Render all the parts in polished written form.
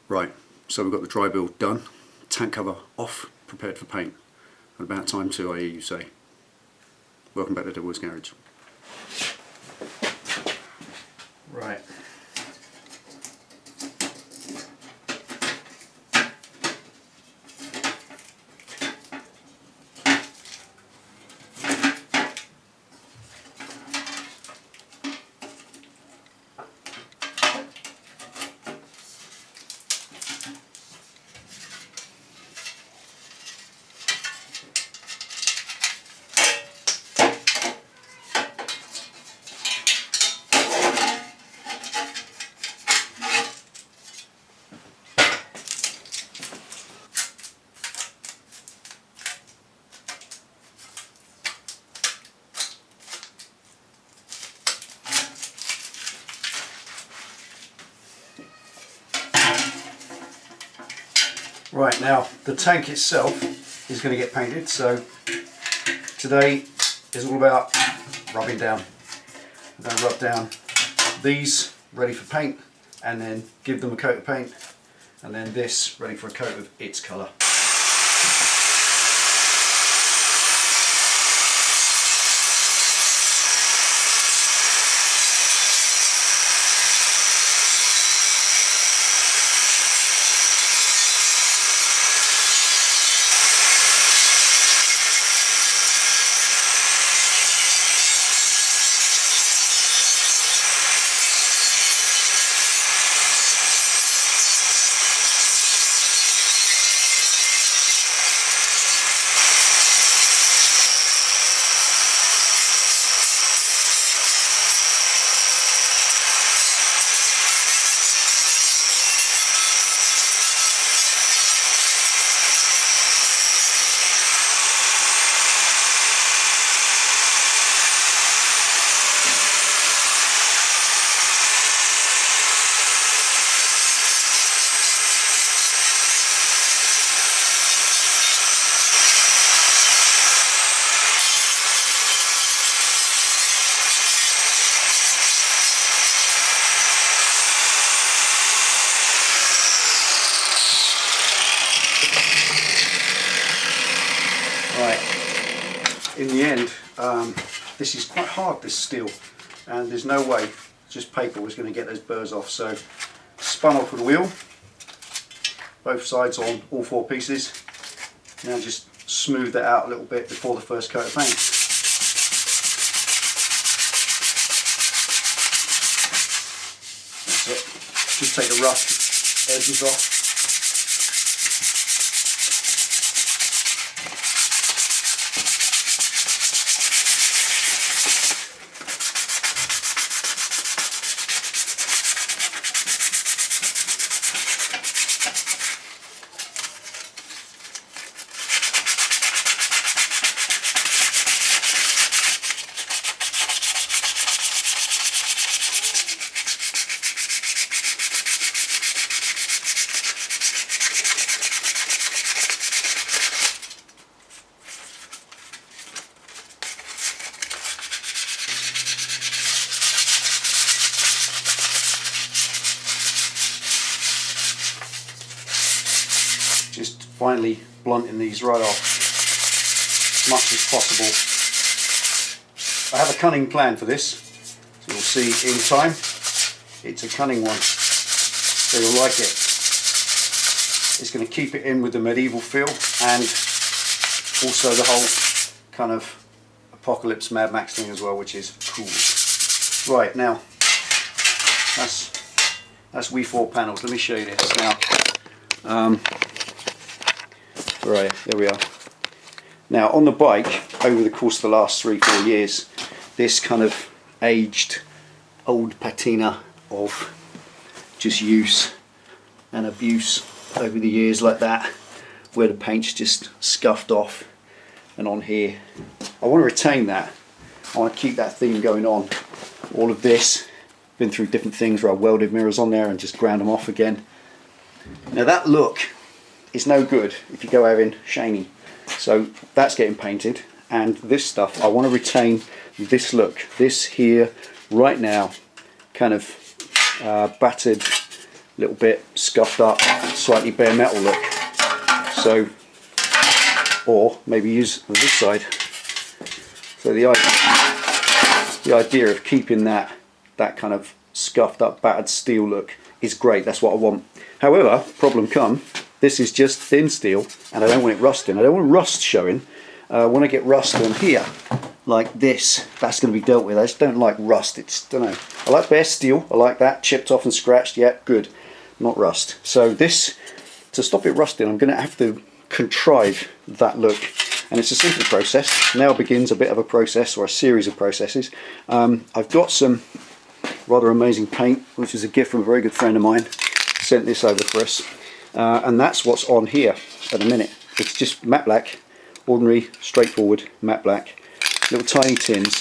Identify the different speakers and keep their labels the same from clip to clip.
Speaker 1: Right, so we've got the dry build done, tank cover off, prepared for paint. And about time too, I hear you say. Welcome back to Delboy's Garage. Right. Right, now the tank itself is going to get painted, so today is all about rubbing down. I'm going to rub down these ready for paint and then give them a coat of paint, and then this ready for a coat of its colour. Right, in the end, this is quite hard, this steel, and there's no way just paper was going to get those burrs off, so spun off with a wheel, both sides on all four pieces. Now just smooth that out a little bit before the first coat of paint. That's it, just take the rough edges off. Just finally blunting these right off as much as possible. I have a cunning plan for this, so you'll see in time. It's a cunning one, so you'll like it. It's going to keep it in with the medieval feel and also the whole kind of apocalypse Mad Max thing as well, which is cool. Right, now that's V4 panels. Let me show you this now. Right, there we are. Now on the bike, over the course of the last 3-4 years, this kind of aged old patina of just use and abuse over the years like that, where the paint's just scuffed off, and on here I want to retain that. I want to keep that theme going on. All of this, been through different things where I welded mirrors on there and just ground them off again. Now that look is no good if you go having shiny, so that's getting painted, and this stuff I want to retain this look. This here right now, kind of battered little bit scuffed up, slightly bare metal look. So, or maybe use this side. So the idea of keeping that kind of scuffed up, battered steel look is great. That's what I want. However, problem come, this is just thin steel, and I don't want it rusting. I don't want rust showing. I want to get rust on here, like this. That's going to be dealt with. I just don't like rust. It's, don't know. I like bare steel. I like that chipped off and scratched. Yeah, good. Not rust. So this, to stop it rusting, I'm going to have to contrive that look, and it's a simple process. Now begins a bit of a process, or a series of processes. I've got some rather amazing paint, which is a gift from a very good friend of mine. Sent this over for us, and that's what's on here at the minute. It's just matte black, ordinary straightforward matte black, little tiny tins,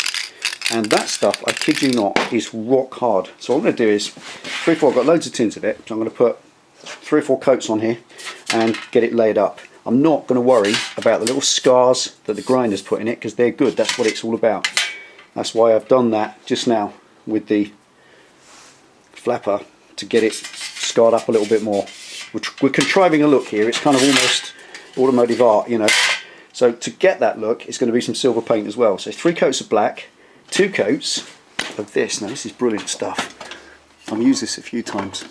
Speaker 1: and that stuff, I kid you not, is rock hard. So what I'm going to do is, I've got loads of tins of it, so I'm going to put 3 or 4 coats on here and get it laid up. I'm not going to worry about the little scars that the grinder's put in it, because they're good. That's what it's all about. That's why I've done that just now with the flapper, to get it scarred up a little bit more. We're contriving a look here. It's kind of almost automotive art, you know. So to get that look, it's going to be some silver paint as well. So 3 coats of black, 2 coats of this. Now this is brilliant stuff. I've used this a few times.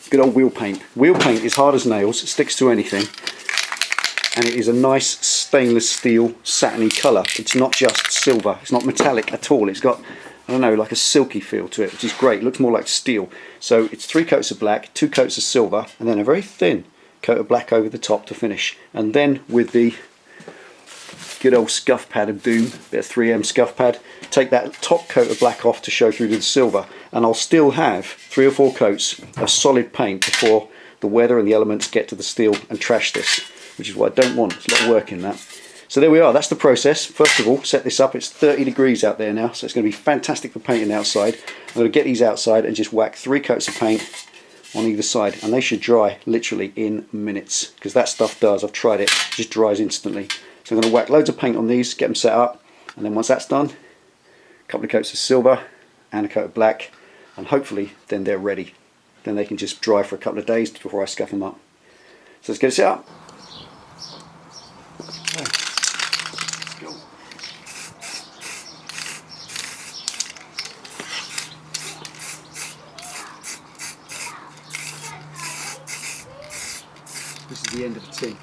Speaker 1: Good old wheel paint. Wheel paint is hard as nails. It sticks to anything. And it is a nice stainless steel satiny colour. It's not just silver. It's not metallic at all. It's got, I don't know, like a silky feel to it, which is great. It looks more like steel. So it's 3 coats of black, 2 coats of silver, and then a very thin coat of black over the top to finish. And then with the good old scuff pad of doom, bit of 3M scuff pad, take that top coat of black off to show through to the silver, and I'll still have 3 or 4 coats of solid paint before the weather and the elements get to the steel and trash this, which is what I don't want. There's a lot of work in that. So there we are, that's the process. First of all, set this up. It's 30 degrees out there now, so it's going to be fantastic for painting outside. I'm going to get these outside and just whack 3 coats of paint on either side, and they should dry literally in minutes, because that stuff does, I've tried it, just dries instantly. So I'm going to whack loads of paint on these, get them set up, and then once that's done, a couple of coats of silver and a coat of black, and hopefully then they're ready. Then they can just dry for a couple of days before I scuff them up. So let's get it set up. Okay. Let's go. This is the end of the tin.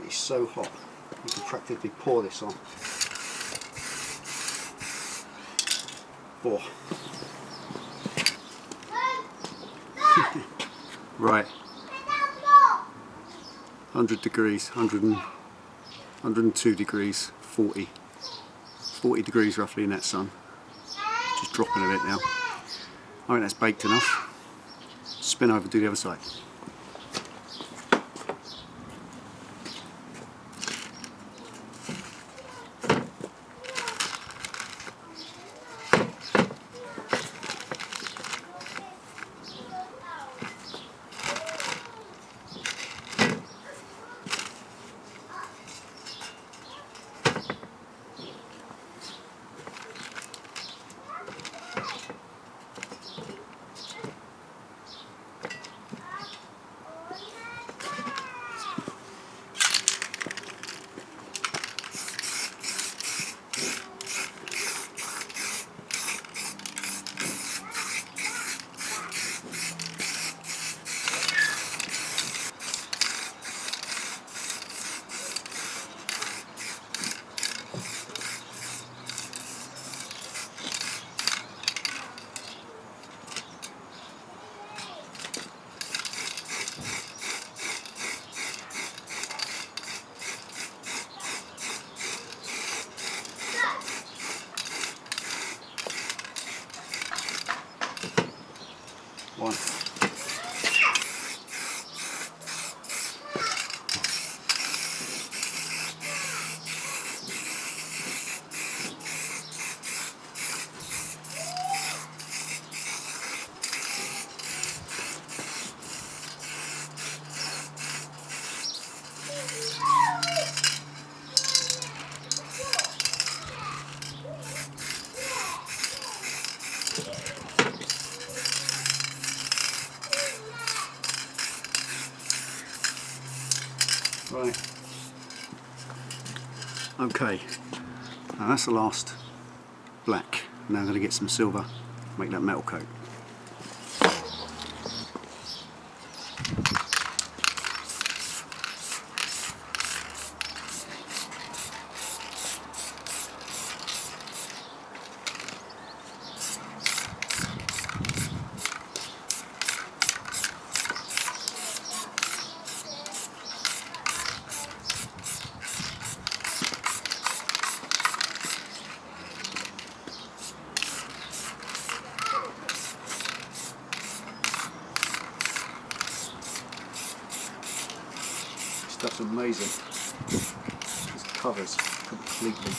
Speaker 1: It's so hot, you can practically pour this on. Oh. Right, 100 degrees, 102 degrees, 40 degrees roughly in that sun. Just dropping a bit now. I think that's baked enough. Spin over, do the other side. Right. Okay, now that's the last black. Now I'm going to get some silver, make that metal coat. Stuff's amazing. Just covers completely.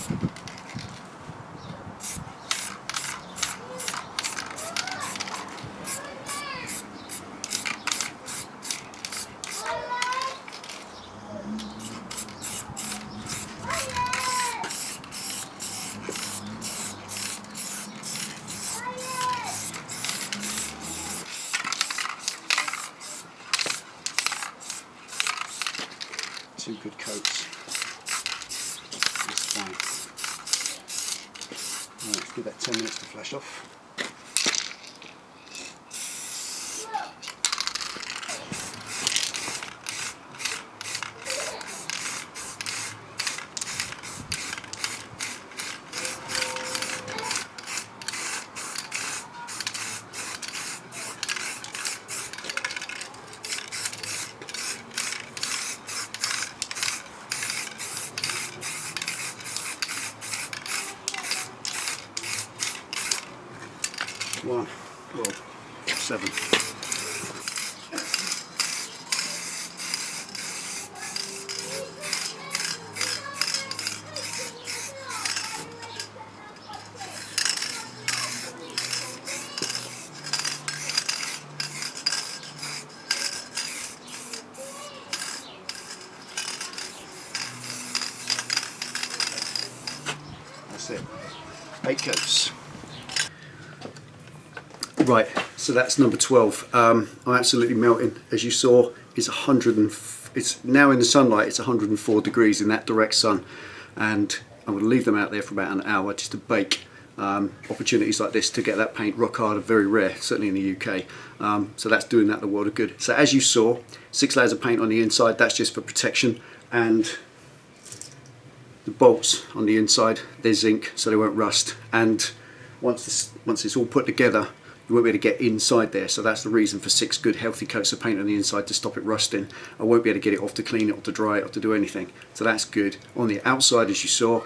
Speaker 1: Two good coats. That's fine. Right, let's give that 10 minutes to flash off. One, well, 7. That's it. 8 coats. Right, so that's number 12. I'm absolutely melting. As you saw, it's it's now in the sunlight. It's 104 degrees in that direct sun, and I'm going to leave them out there for about an hour just to bake. Opportunities like this to get that paint rock hard are very rare, certainly in the UK. So that's doing that the world of good. So as you saw, 6 layers of paint on the inside. That's just for protection, and the bolts on the inside, they're zinc, so they won't rust. And once it's all put together, you won't be able to get inside there, so that's the reason for 6 good healthy coats of paint on the inside to stop it rusting. I won't be able to get it off to clean it or to dry it or to do anything, so that's good. On the outside, as you saw,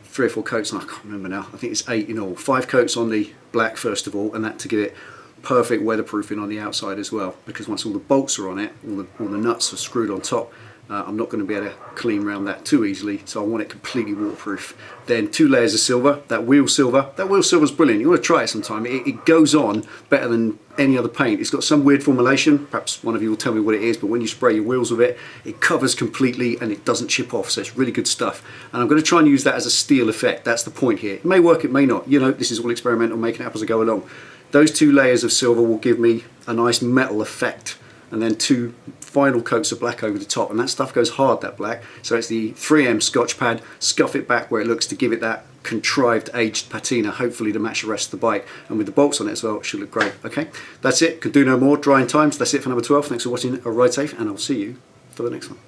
Speaker 1: 3 or 4 coats, and I can't remember now, I think it's 8 in all. 5 coats on the black first of all, and that to give it perfect weatherproofing on the outside as well, because once all the bolts are on it, all the nuts are screwed on top, I'm not going to be able to clean around that too easily, so I want it completely waterproof. Then 2 layers of silver, that wheel silver's brilliant. You want to try it sometime. It goes on better than any other paint. It's got some weird formulation, perhaps one of you will tell me what it is, but when you spray your wheels with it, it covers completely and it doesn't chip off, so it's really good stuff. And I'm going to try and use that as a steel effect. That's the point here. It may work, it may not. You know, this is all experimental, making it up as I go along. Those 2 layers of silver will give me a nice metal effect, and then 2 final coats of black over the top, and that stuff goes hard, that black. So it's the 3M Scotch pad, scuff it back where it looks to give it that contrived aged patina, hopefully to match the rest of the bike, and with the bolts on it as well, it should look great. Okay, that's it, could do no more, drying times. That's it for number 12. Thanks for watching, ride safe, and I'll see you for the next one.